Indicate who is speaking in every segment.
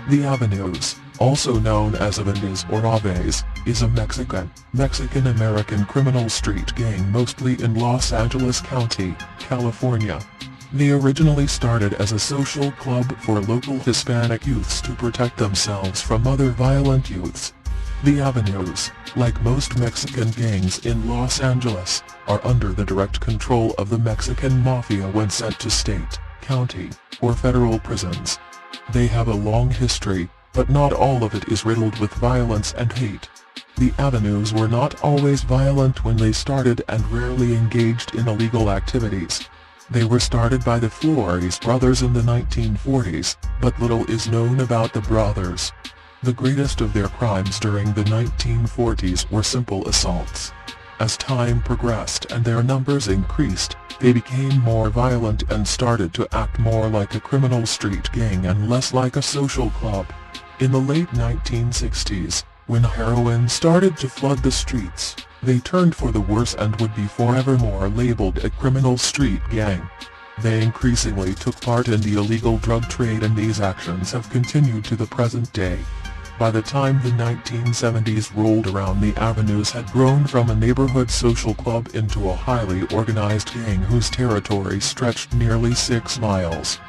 Speaker 1: The Avenues, also known as Avenidas or Aves, is a Mexican-American criminal street gang mostly in Los Angeles County, California. They originally started as a social club for local Hispanic youths to protect themselves from other violent youths. The Avenues, like most Mexican gangs in Los Angeles, are under the direct control of the Mexican Mafia when sent to state, county, or federal prisons. They have a long history, but not all of it is riddled with violence and hate. The Avenues were not always violent when they started and rarely engaged in illegal activities. They were started by the Flores brothers in the 1940s, but little is known about the brothers. The greatest of their crimes during the 1940s were simple assaults. As time progressed and their numbers increased, they became more violent and started to act more like a criminal street gang and less like a social club. In the late 1960s, when heroin started to flood the streets, they turned for the worse and would be forevermore labeled a criminal street gang. They increasingly took part in the illegal drug trade, and these actions have continued to the present day. By the time the 1970s rolled around, the Avenues had grown from a neighborhood social club into a highly organized gang whose territory stretched nearly 6 miles.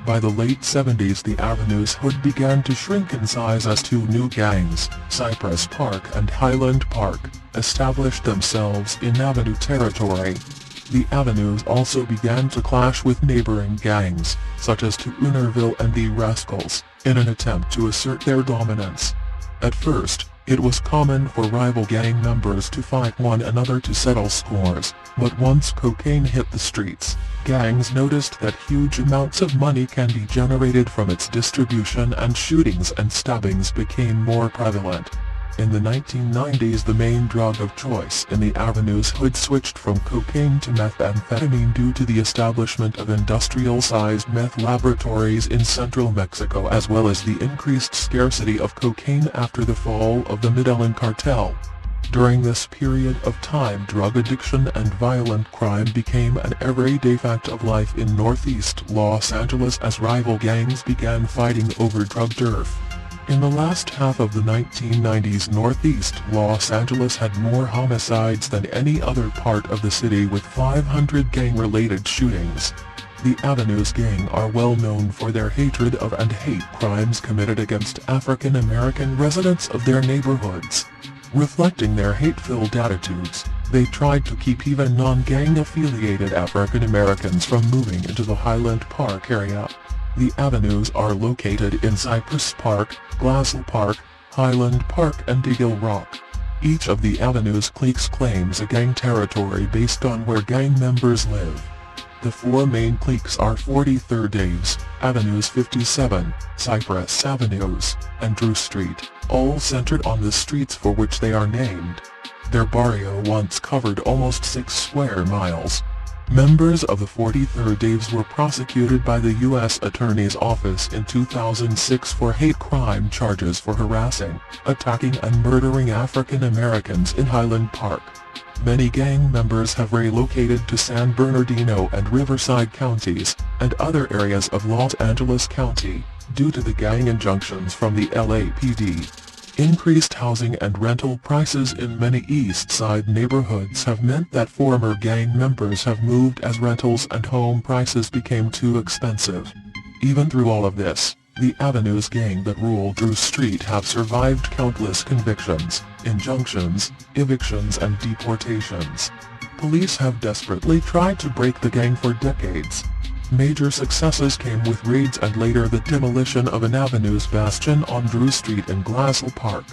Speaker 1: By the late 70s, the Avenues' hood began to shrink in size as two new gangs, Cypress Park and Highland Park, established themselves in Avenue territory. The Avenues also began to clash with neighboring gangs, such as Tunerville and the Rascals, in an attempt to assert their dominance. At first, it was common for rival gang members to fight one another to settle scores, but once cocaine hit the streets, gangs noticed that huge amounts of money can be generated from its distribution, and shootings and stabbings became more prevalent. In the 1990s, the main drug of choice in the Avenues' hood switched from cocaine to methamphetamine due to the establishment of industrial-sized meth laboratories in central Mexico, as well as the increased scarcity of cocaine after the fall of the Medellin cartel. During this period of time, drug addiction and violent crime became an everyday fact of life in Northeast Los Angeles as rival gangs began fighting over drug turf. In the last half of the 1990s, Northeast Los Angeles had more homicides than any other part of the city, with 500 gang-related shootings. The Avenues gang are well known for their hatred of and hate crimes committed against African American residents of their neighborhoods. Reflecting their hate-filled attitudes, they tried to keep even non-gang affiliated African Americans from moving into the Highland Park area. The Avenues are located in Cypress Park, Glassell Park, Highland Park and Eagle Rock. Each of the Avenues cliques claims a gang territory based on where gang members live. The four main cliques are 43rd Aves, Avenues 57, Cypress Avenues, and Drew Street, all centered on the streets for which they are named. Their barrio once covered almost 6 square miles. Members of the 43rd Aves were prosecuted by the U.S. Attorney's Office in 2006 for hate crime charges for harassing, attacking and murdering African Americans in Highland Park. Many gang members have relocated to San Bernardino and Riverside counties, and other areas of Los Angeles County, due to the gang injunctions from the LAPD. Increased housing and rental prices in many East Side neighborhoods have meant that former gang members have moved as rentals and home prices became too expensive. Even through all of this, the Avenues gang that rule Drew Street have survived countless convictions, injunctions, evictions and deportations. Police have desperately tried to break the gang for decades. Major successes came with raids and later the demolition of an Avenues bastion on Drew Street in Glassell Park.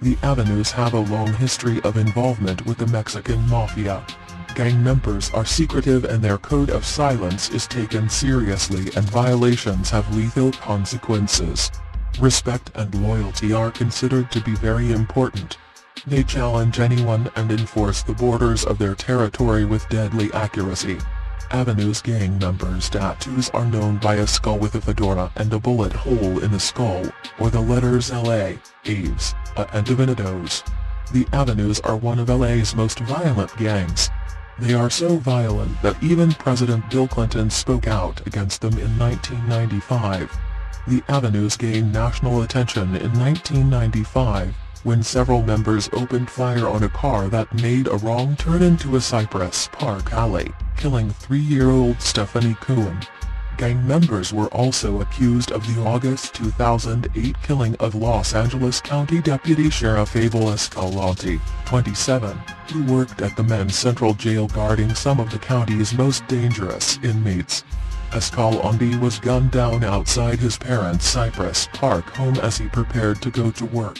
Speaker 1: The Avenues have a long history of involvement with the Mexican Mafia. Gang members are secretive and their code of silence is taken seriously, and violations have lethal consequences. Respect and loyalty are considered to be very important. They challenge anyone and enforce the borders of their territory with deadly accuracy. Avenues gang members' tattoos are known by a skull with a fedora and a bullet hole in the skull, or the letters LA, Aves, and Avenidos. The Avenues are one of LA's most violent gangs. They are so violent that even President Bill Clinton spoke out against them in 1995. The avenues gained national attention in 1995, when several members opened fire on a car that made a wrong turn into a Cypress Park alley, killing 3-year-old Stephanie Cohen. Gang members were also accused of the August 2008 killing of Los Angeles County Deputy Sheriff Abel Escalante, 27, who worked at the men's central jail guarding some of the county's most dangerous inmates. Escalante was gunned down outside his parents' Cypress Park home as he prepared to go to work.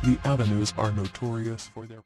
Speaker 1: The avenues are notorious for their